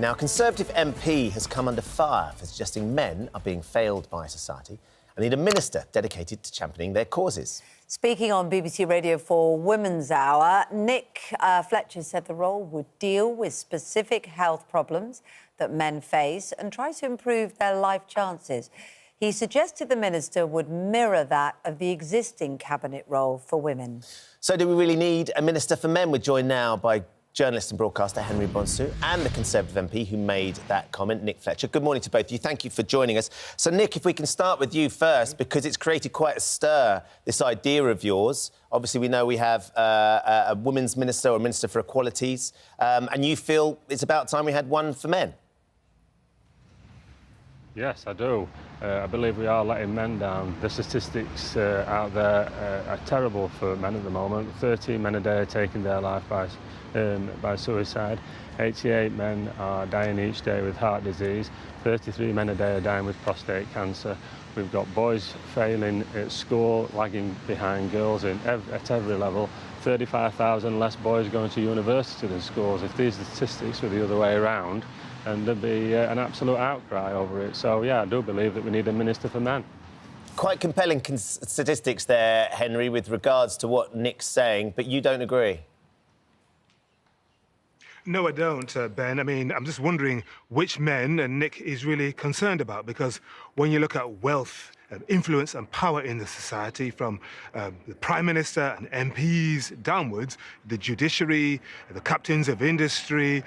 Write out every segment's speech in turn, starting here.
Now, a Conservative MP has come under fire for suggesting men are being failed by society and need a minister dedicated to championing their causes. Speaking on BBC Radio 4 Women's Hour, Nick Fletcher said the role would deal with specific health problems that men face and try to improve their life chances. He suggested the minister would mirror that of the existing cabinet role for women. So do we really need a minister for men? We're joined now by journalist and broadcaster Henry Bonsu and the Conservative MP who made that comment, Nick Fletcher. Good morning to both of you. Thank you for joining us. So, Nick, if we can start with you first, because it's created quite a stir, this idea of yours. Obviously, we know we have a women's minister or a minister for equalities, and you feel it's about time we had one for men. Yes, I do. I believe we are letting men down. The statistics out there are terrible for men at the moment. 13 men a day are taking their life by suicide. 88 men are dying each day with heart disease. 33 men a day are dying with prostate cancer. We've got boys failing at school, lagging behind girls at every level. 35,000 less boys going to university than schools. If these statistics were the other way around, and there'd be an absolute outcry over it. So, yeah, I do believe that we need a minister for men. Quite compelling statistics there, Henry, with regards to what Nick's saying, but you don't agree? No, I don't, Ben. I mean, I'm just wondering which men Nick is really concerned about, because when you look at wealth, influence and power in the society, from the Prime Minister and MPs downwards, the judiciary, the captains of industry,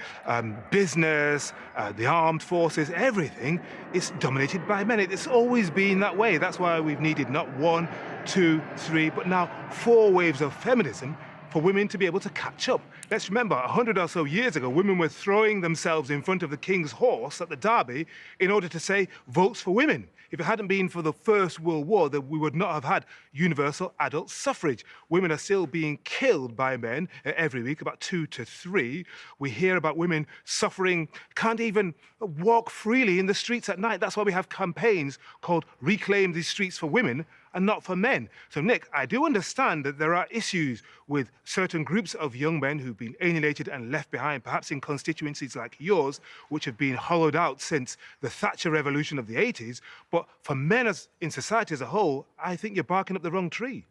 business, the armed forces, everything is dominated by men. It's always been that way. That's why we've needed not 1, 2, 3, but now 4 waves of feminism for women to be able to catch up. Let's remember, 100 or so years ago, women were throwing themselves in front of the King's horse at the Derby in order to say, votes for women. If it hadn't been for the First World War, that we would not have had universal adult suffrage. Women are still being killed by men every week, about 2 to 3. We hear about women suffering, can't even walk freely in the streets at night. That's why we have campaigns called Reclaim the Streets for Women and not for men. So, Nick, I do understand that there are issues with certain groups of young men who've been alienated and left behind, perhaps in constituencies like yours, which have been hollowed out since the Thatcher Revolution of the 80s. But for men in society as a whole, I think you're barking up the wrong tree.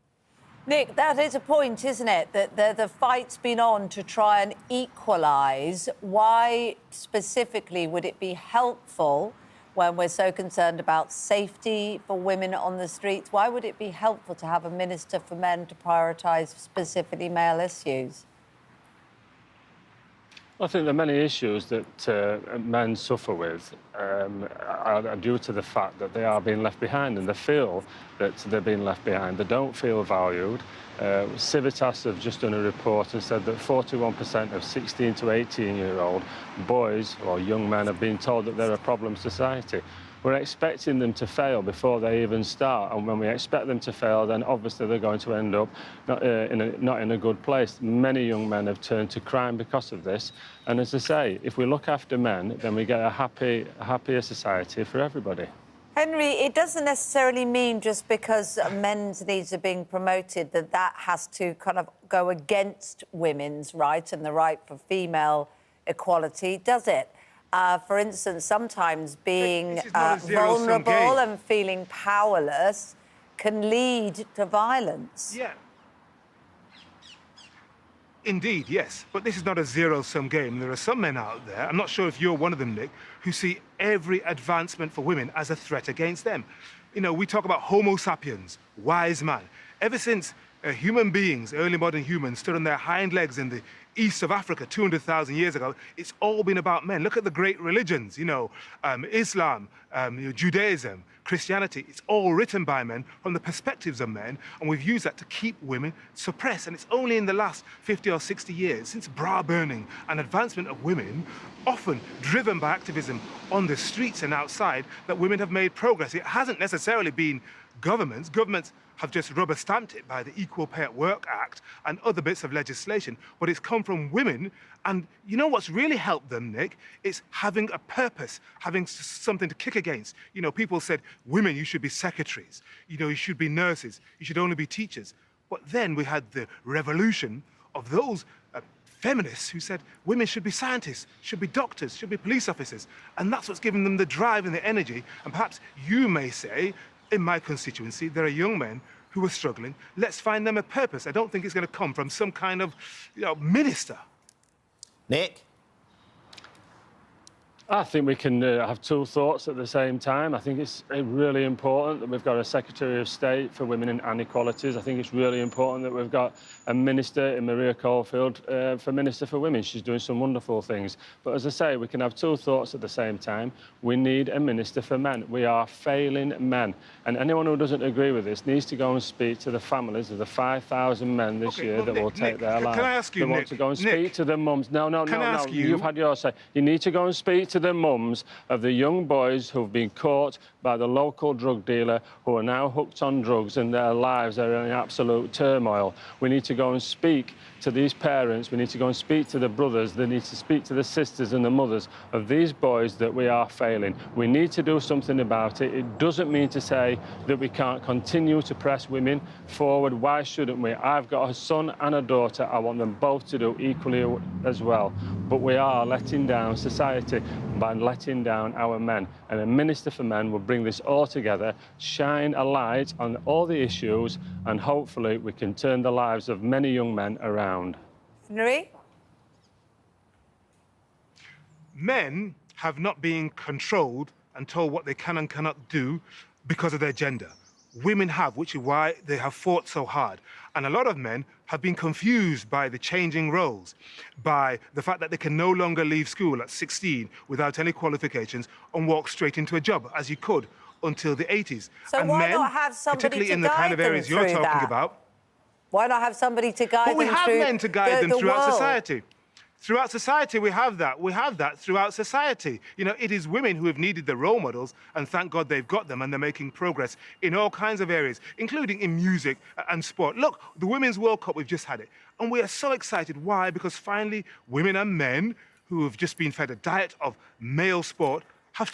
Nick, that is a point, isn't it? That the fight's been on to try and equalise. Why specifically would it be helpful when we're so concerned about safety for women on the streets? Why would it be helpful to have a minister for men to prioritise specifically male issues? I think there are many issues that men suffer with are due to the fact that they are being left behind, and they feel that they're being left behind. They don't feel valued. Civitas have just done a report and said that 41% of 16 to 18-year-old boys or young men have been told that they're a problem society. We're expecting them to fail before they even start, and when we expect them to fail, then obviously they're going to end up not in a good place. Many young men have turned to crime because of this, and as I say, if we look after men, then we get a happier society for everybody. Henry, it doesn't necessarily mean just because men's needs are being promoted that has to kind of go against women's rights and the right for female equality, does it? For instance, sometimes being vulnerable and feeling powerless can lead to violence. Yeah. Indeed, yes. But this is not a zero-sum game. There are some men out there, I'm not sure if you're one of them, Nick, who see every advancement for women as a threat against them. You know, we talk about Homo sapiens, wise man. Ever since human beings, early modern humans, stood on their hind legs in the east of Africa 200,000 years ago, it's all been about men. Look at the great religions, you know, Islam, Judaism, Christianity. It's all written by men from the perspectives of men, and we've used that to keep women suppressed. And it's only in the last 50 or 60 years, since bra burning and advancement of women, often driven by activism on the streets and outside, that women have made progress. It hasn't necessarily been governments. Governments have just rubber-stamped it by the Equal Pay at Work Act and other bits of legislation, but it's come from women. And you know what's really helped them, Nick? It's having a purpose, having something to kick against. You know, people said, women, you should be secretaries. You know, you should be nurses. You should only be teachers. But then we had the revolution of those feminists who said women should be scientists, should be doctors, should be police officers. And that's what's given them the drive and the energy. And perhaps you may say, in my constituency, there are young men who are struggling. Let's find them a purpose. I don't think it's going to come from some kind of, minister. Nick? I think we can have two thoughts at the same time. I think it's really important that we've got a Secretary of State for Women and Equalities. I think it's really important that we've got a minister in Maria Caulfield for Minister for Women. She's doing some wonderful things. But as I say, we can have two thoughts at the same time. We need a Minister for Men. We are failing men. And anyone who doesn't agree with this needs to go and speak to the families of the 5,000 men this year that will take their lives. Can I ask you, They want to go and speak to the mums. No. You've had your say. You need to go and speak to the mums of the young boys who've been caught by the local drug dealer, who are now hooked on drugs and their lives are in absolute turmoil. We need to go and speak to these parents. We need to go and speak to the brothers. They need to speak to the sisters and the mothers of these boys that we are failing. We need to do something about it. It doesn't mean to say that we can't continue to press women forward. Why shouldn't we? I've got a son and a daughter. I want them both to do equally as well. But we are letting down society by letting down our men. And a Minister for Men will bring this all together, shine a light on all the issues, and hopefully we can turn the lives of many young men around. Marie? Men have not been controlled and told what they can and cannot do because of their gender. Women have, which is why they have fought so hard. And a lot of men have been confused by the changing roles, by the fact that they can no longer leave school at 16 without any qualifications and walk straight into a job, as you could until the 80s. So and why men, not have somebody particularly to in the kind guide of them areas you're through talking that? about. Why not have somebody to guide them through But we have men to guide them throughout world? society. Throughout society, we have that. We have that throughout society. It is women who have needed the role models, and thank God they've got them, and they're making progress in all kinds of areas, including in music and sport. Look, the Women's World Cup, we've just had it. And we are so excited. Why? Because finally, women and men who have just been fed a diet of male sport have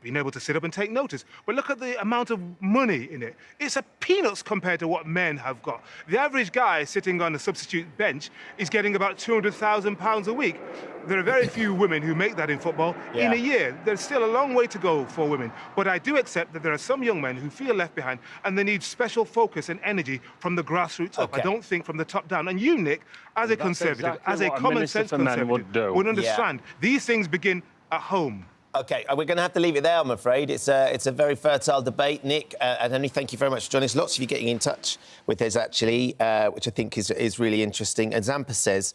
been able to sit up and take notice. But look at the amount of money in it. It's a peanuts compared to what men have got. The average guy sitting on a substitute bench is getting about £200,000 a week. There are very few women who make that in football in a year. There's still a long way to go for women. But I do accept that there are some young men who feel left behind and they need special focus and energy from the grassroots up. I don't think from the top down. And you, Nick, as a conservative, exactly as a common sense conservative, would understand these things begin at home. OK, we're going to have to leave it there, I'm afraid. It's a very fertile debate. Nick and Henry, thank you very much for joining us. Lots of you getting in touch with us, actually, which I think is really interesting. And Zampa says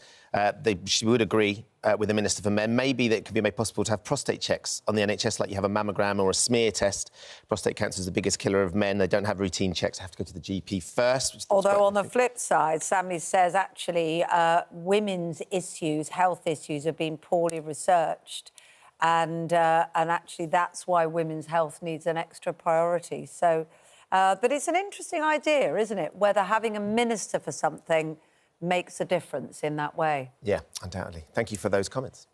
she would agree with the Minister for Men. Maybe that it could be made possible to have prostate checks on the NHS, like you have a mammogram or a smear test. Prostate cancer is the biggest killer of men. They don't have routine checks. They have to go to the GP first. Although on the flip side, Sammy says, actually, women's issues, health issues, have been poorly researched. And actually, that's why women's health needs an extra priority. So, but it's an interesting idea, isn't it? Whether having a minister for something makes a difference in that way. Yeah, undoubtedly. Thank you for those comments.